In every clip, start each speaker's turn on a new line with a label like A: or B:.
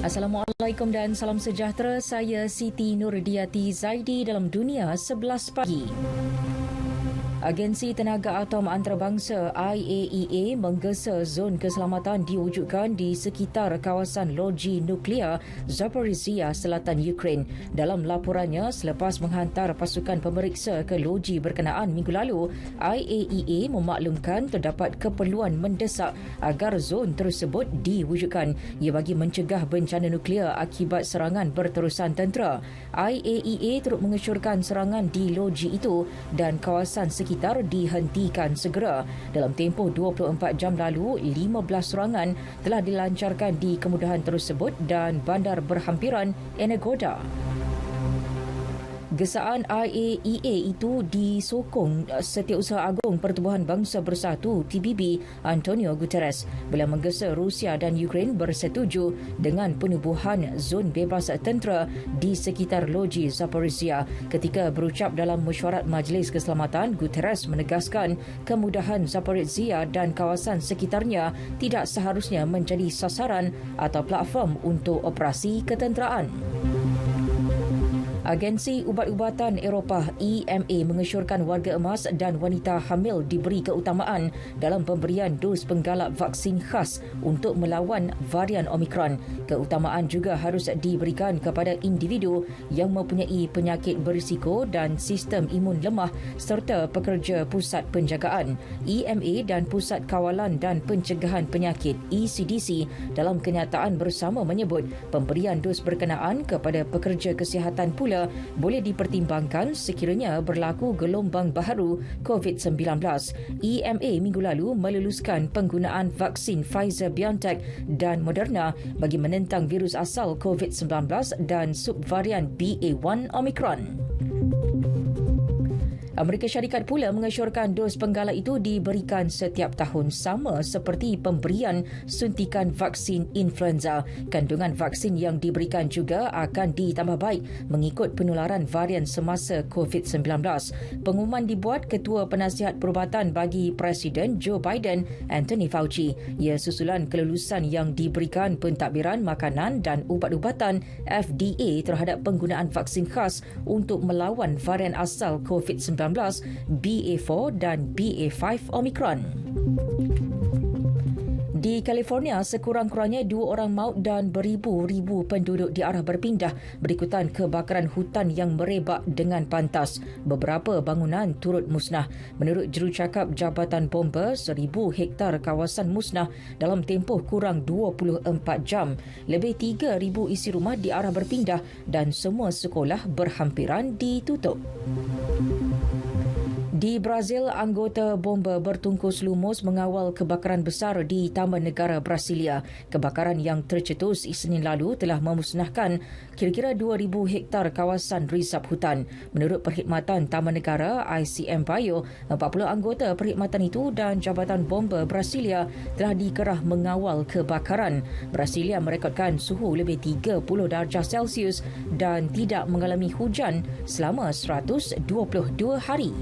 A: Assalamualaikum dan salam sejahtera. Saya Siti Nurdiati Zaidi dalam Dunia 11 pagi. Agensi Tenaga Atom Antarabangsa IAEA menggesa zon keselamatan diwujudkan di sekitar kawasan loji nuklear Zaporizhia selatan Ukraine. Dalam laporannya selepas menghantar pasukan pemeriksa ke loji berkenaan minggu lalu, IAEA memaklumkan terdapat keperluan mendesak agar zon tersebut diwujudkan. Ia bagi mencegah bencana nuklear akibat serangan berterusan tentera. IAEA turut mengesyorkan serangan di loji itu dan kawasan sekitar dihentikan segera. Dalam tempoh 24 jam lalu, 15 serangan telah dilancarkan di kemudahan tersebut dan bandar berhampiran Energoda. Gesaan IAEA itu disokong Setiausaha Agung Pertubuhan Bangsa Bersatu TPB Antonio Guterres bila menggesa Rusia dan Ukraine bersetuju dengan penubuhan zon bebas tentera di sekitar loji Zaporizhia. Ketika berucap dalam mesyuarat Majlis Keselamatan, Guterres menegaskan kemudahan Zaporizhia dan kawasan sekitarnya tidak seharusnya menjadi sasaran atau platform untuk operasi ketenteraan. Agensi Ubat-ubatan Eropah EMA mengesyorkan warga emas dan wanita hamil diberi keutamaan dalam pemberian dos penggalak vaksin khas untuk melawan varian Omicron. Keutamaan juga harus diberikan kepada individu yang mempunyai penyakit berisiko dan sistem imun lemah serta pekerja pusat penjagaan. EMA dan Pusat Kawalan dan Pencegahan Penyakit ECDC dalam kenyataan bersama menyebut pemberian dos berkenaan kepada pekerja kesihatan pula boleh dipertimbangkan sekiranya berlaku gelombang baharu COVID-19. EMA minggu lalu meluluskan penggunaan vaksin Pfizer-BioNTech dan Moderna bagi menentang virus asal COVID-19 dan subvarian BA1 Omicron. Amerika Syarikat pula mengesyorkan dos penggalak itu diberikan setiap tahun sama seperti pemberian suntikan vaksin influenza. Kandungan vaksin yang diberikan juga akan ditambah baik mengikut penularan varian semasa COVID-19. Pengumuman dibuat Ketua Penasihat Perubatan bagi Presiden Joe Biden, Anthony Fauci. Ia susulan kelulusan yang diberikan Pentadbiran Makanan dan Ubat-ubatan FDA terhadap penggunaan vaksin khas untuk melawan varian asal COVID-19 BA4 dan BA5 Omicron. Di California, sekurang-kurangnya 2 orang maut dan beribu-ribu penduduk diarah berpindah berikutan kebakaran hutan yang merebak dengan pantas. Beberapa bangunan turut musnah. Menurut jurucakap Jabatan Bomba, 1,000 hektar kawasan musnah dalam tempoh kurang 24 jam. Lebih 3,000 isi rumah diarah berpindah dan semua sekolah berhampiran ditutup. Di Brazil, anggota bomba bertungkus lumus mengawal kebakaran besar di Taman Negara Brasilia. Kebakaran yang tercetus Isnin lalu telah memusnahkan kira-kira 2,000 hektar kawasan risap hutan. Menurut Perkhidmatan Taman Negara ICM Bio, 40 anggota perkhidmatan itu dan Jabatan Bomba Brasilia telah dikerah mengawal kebakaran. Brasilia merekodkan suhu lebih 30 darjah Celsius dan tidak mengalami hujan selama 122 hari.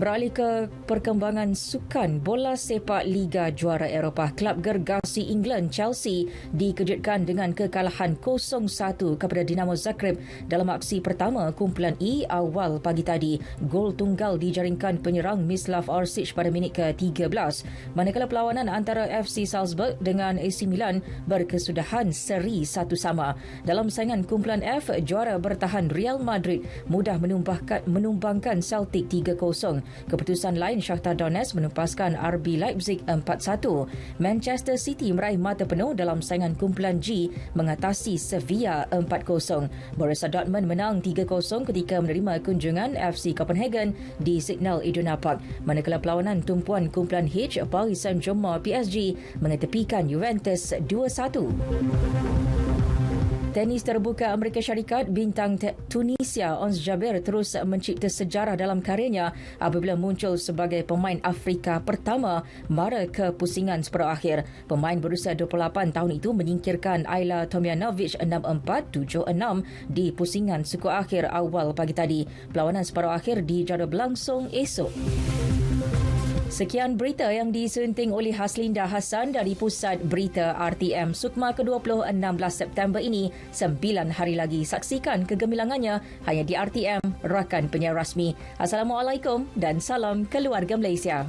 A: Beralih ke perkembangan sukan bola sepak Liga Juara Eropah, klub gergasi England Chelsea dikejutkan dengan kekalahan 0-1 kepada Dinamo Zagreb dalam aksi pertama kumpulan E awal pagi tadi. Gol tunggal dijaringkan penyerang Mislav Orsic pada minit ke-13, manakala perlawanan antara FC Salzburg dengan AC Milan berkesudahan seri 1-1. Dalam saingan kumpulan F, juara bertahan Real Madrid mudah menumbangkan Celtic 3-0. Keputusan lain, Shakhtar Donetsk menumpaskan RB Leipzig 4-1. Manchester City meraih mata penuh dalam saingan kumpulan G mengatasi Sevilla 4-0. Borussia Dortmund menang 3-0 ketika menerima kunjungan FC Copenhagen di Signal Iduna Park. Manakala perlawanan tumpuan kumpulan H, Paris Saint-Germain PSG mengetepikan Juventus 2-1. Tenis terbuka Amerika Syarikat, bintang Tunisia Ons Jabeur terus mencipta sejarah dalam karirnya apabila muncul sebagai pemain Afrika pertama mara ke pusingan separuh akhir. Pemain berusia 28 tahun itu menyingkirkan Ayla Tomjanovic 6-4, 7-6 di pusingan suku akhir awal pagi tadi. Perlawanan separuh akhir dijadual berlangsung esok. Sekian berita yang disunting oleh Haslinda Hassan dari Pusat Berita RTM. Sukma ke-20 16 September ini 9 hari lagi. Saksikan kegemilangannya hanya di RTM, rakan penyiar rasmi. Assalamualaikum dan salam keluarga Malaysia.